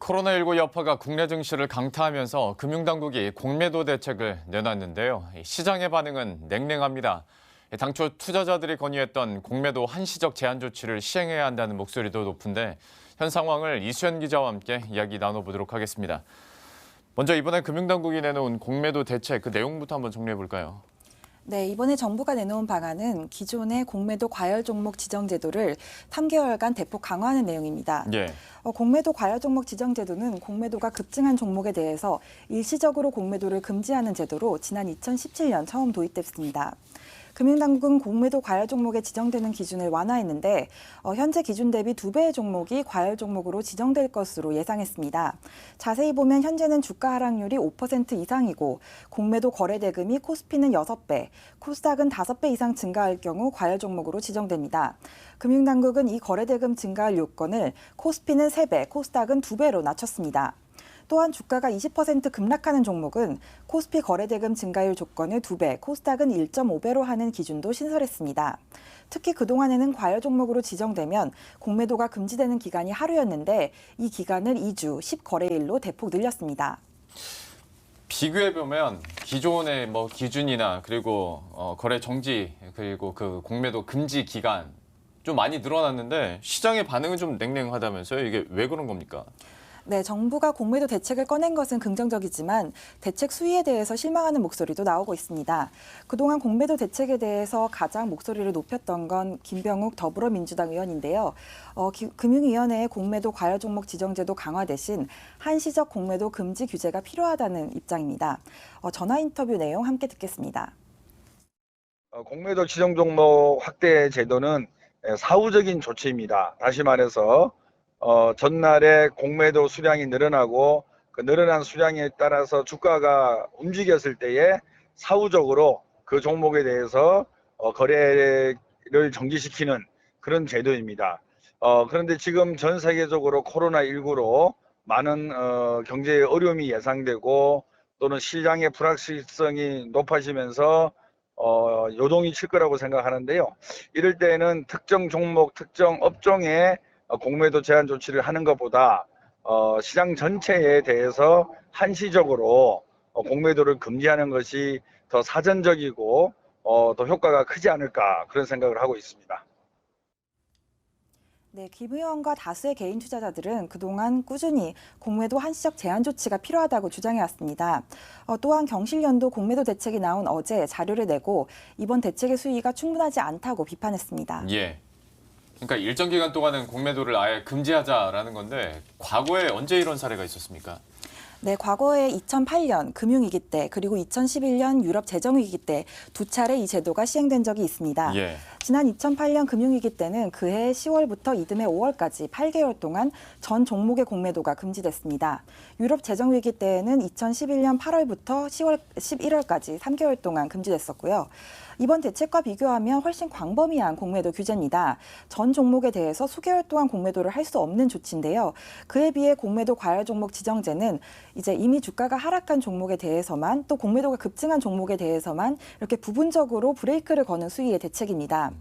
코로나19 여파가 국내 증시를 강타하면서 금융당국이 공매도 대책을 내놨는데요. 시장의 반응은 냉랭합니다. 당초 투자자들이 건의했던 공매도 한시적 제한 조치를 시행해야 한다는 목소리도 높은데 현 상황을 이수연 기자와 함께 이야기 나눠보도록 하겠습니다. 먼저 이번에 금융당국이 내놓은 공매도 대책 그 내용부터 한번 정리해 볼까요? 네, 이번에 정부가 내놓은 방안은 기존의 공매도 과열 종목 지정 제도를 3개월간 대폭 강화하는 내용입니다. 예. 공매도 과열 종목 지정 제도는 공매도가 급증한 종목에 대해서 일시적으로 공매도를 금지하는 제도로 지난 2017년 처음 도입됐습니다. 금융당국은 공매도 과열 종목에 지정되는 기준을 완화했는데 현재 기준 대비 2배의 종목이 과열 종목으로 지정될 것으로 예상했습니다. 자세히 보면 현재는 주가 하락률이 5% 이상이고 공매도 거래 대금이 코스피는 6배, 코스닥은 5배 이상 증가할 경우 과열 종목으로 지정됩니다. 금융당국은 이 거래 대금 증가할 요건을 코스피는 3배, 코스닥은 2배로 낮췄습니다. 또한 주가가 20% 급락하는 종목은 코스피 거래대금 증가율 조건을 2배, 코스닥은 1.5배로 하는 기준도 신설했습니다. 특히 그동안에는 과열 종목으로 지정되면 공매도가 금지되는 기간이 하루였는데 이 기간을 2주, 10거래일로 대폭 늘렸습니다. 비교해보면 기존의 기준이나 그리고 거래 정지 그리고 그 공매도 금지 기간 좀 많이 늘어났는데 시장의 반응은 좀 냉랭하다면서요? 이게 왜 그런 겁니까? 네, 정부가 공매도 대책을 꺼낸 것은 긍정적이지만 대책 수위에 대해서 실망하는 목소리도 나오고 있습니다. 그동안 공매도 대책에 대해서 가장 목소리를 높였던 건 김병욱 더불어민주당 의원인데요. 금융위원회의 공매도 과열 종목 지정제도 강화 대신 한시적 공매도 금지 규제가 필요하다는 입장입니다. 전화 인터뷰 내용 함께 듣겠습니다. 공매도 지정 종목 확대 제도는 사후적인 조치입니다. 다시 말해서 전날에 공매도 수량이 늘어나고 그 늘어난 수량에 따라서 주가가 움직였을 때에 사후적으로 그 종목에 대해서 거래를 정지시키는 그런 제도입니다. 그런데 지금 전 세계적으로 코로나19로 많은 경제의 어려움이 예상되고 또는 시장의 불확실성이 높아지면서 요동이 칠 거라고 생각하는데요. 이럴 때는 특정 종목, 특정 업종에 공매도 제한 조치를 하는 것보다 시장 전체에 대해서 한시적으로 공매도를 금지하는 것이 더 사전적이고 더 효과가 크지 않을까 그런 생각을 하고 있습니다. 네, 김 의원과 다수의 개인 투자자들은 그동안 꾸준히 공매도 한시적 제한 조치가 필요하다고 주장해왔습니다. 또한 경실련도 공매도 대책이 나온 어제 자료를 내고 이번 대책의 수위가 충분하지 않다고 비판했습니다. 예. 그러니까 일정 기간 동안은 공매도를 아예 금지하자라는 건데 과거에 언제 이런 사례가 있었습니까? 네, 과거에 2008년 금융위기 때 그리고 2011년 유럽 재정위기 때 두 차례 이 제도가 시행된 적이 있습니다. 예. 지난 2008년 금융위기 때는 그해 10월부터 이듬해 5월까지 8개월 동안 전 종목의 공매도가 금지됐습니다. 유럽 재정위기 때에는 2011년 8월부터 10월, 11월까지 3개월 동안 금지됐었고요. 이번 대책과 비교하면 훨씬 광범위한 공매도 규제입니다. 전 종목에 대해서 수개월 동안 공매도를 할 수 없는 조치인데요. 그에 비해 공매도 과열 종목 지정제는 이제 이미 주가가 하락한 종목에 대해서만 또 공매도가 급증한 종목에 대해서만 이렇게 부분적으로 브레이크를 거는 수위의 대책입니다.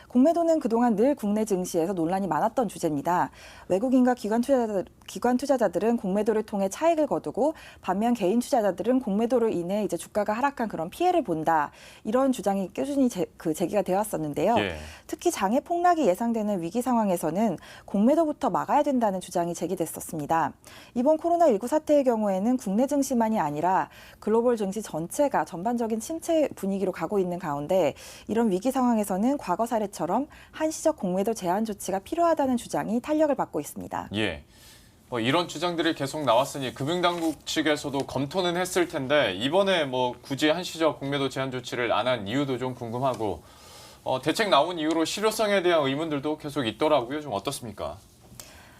공매도는 그동안 늘 국내 증시에서 논란이 많았던 주제입니다. 외국인과 기관 투자자들은 공매도를 통해 차익을 거두고 반면 개인 투자자들은 공매도로 인해 이제 주가가 하락한 그런 피해를 본다. 이런 주장이 꾸준히 제기가 되었었는데요. 예. 특히 장애 폭락이 예상되는 위기 상황에서는 공매도부터 막아야 된다는 주장이 제기됐었습니다. 이번 코로나19 사태의 경우에는 국내 증시만이 아니라 글로벌 증시 전체가 전반적인 침체 분위기로 가고 있는 가운데 이런 위기 상황에서는 과거 사례처럼 한시적 공매도 제한 조치가 필요하다는 주장이 탄력을 받고 있습니다. 예. 이런 주장들이 계속 나왔으니 금융당국 측에서도 검토는 했을 텐데 이번에 굳이 한시적 공매도 제한 조치를 안 한 이유도 좀 궁금하고 대책 나온 이후로 실효성에 대한 의문들도 계속 있더라고요. 좀 어떻습니까?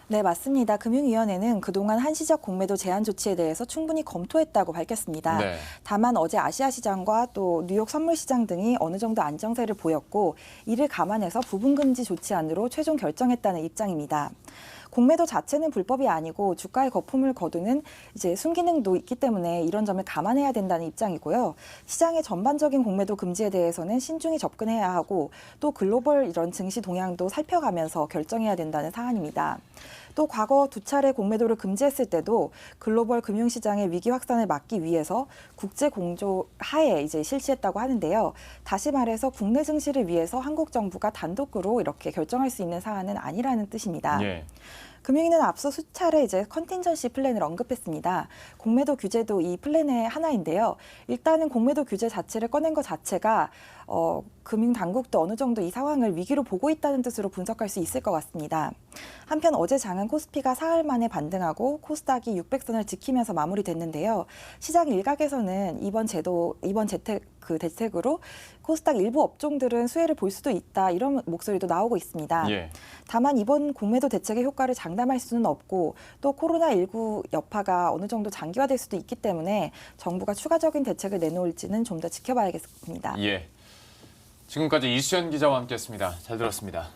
네, 맞습니다. 금융위원회는 그동안 한시적 공매도 제한 조치에 대해서 충분히 검토했다고 밝혔습니다. 네. 다만 어제 아시아시장과 또 뉴욕 선물시장 등이 어느 정도 안정세를 보였고 이를 감안해서 부분금지 조치안으로 최종 결정했다는 입장입니다. 공매도 자체는 불법이 아니고 주가의 거품을 거두는 이제 순기능도 있기 때문에 이런 점을 감안해야 된다는 입장이고요. 시장의 전반적인 공매도 금지에 대해서는 신중히 접근해야 하고 또 글로벌 이런 증시 동향도 살펴가면서 결정해야 된다는 사안입니다. 또 과거 2차례 공매도를 금지했을 때도 글로벌 금융시장의 위기 확산을 막기 위해서 국제 공조 하에 이제 실시했다고 하는데요. 다시 말해서 국내 증시를 위해서 한국 정부가 단독으로 이렇게 결정할 수 있는 사안은 아니라는 뜻입니다. 예. 금융위는 앞서 수차례 이제 컨틴전시 플랜을 언급했습니다. 공매도 규제도 이 플랜의 하나인데요. 일단은 공매도 규제 자체를 꺼낸 것 자체가 금융당국도 어느 정도 이 상황을 위기로 보고 있다는 뜻으로 분석할 수 있을 것 같습니다. 한편 어제 장은 코스피가 사흘 만에 반등하고 코스닥이 600선을 지키면서 마무리됐는데요. 시장 일각에서는 이번 대책으로 코스닥 일부 업종들은 수혜를 볼 수도 있다 이런 목소리도 나오고 있습니다. 예. 다만 이번 공매도 대책의 효과를 장담할 수는 없고 또 코로나19 여파가 어느 정도 장기화될 수도 있기 때문에 정부가 추가적인 대책을 내놓을지는 좀 더 지켜봐야겠습니다. 예. 지금까지 이수연 기자와 함께했습니다. 잘 들었습니다.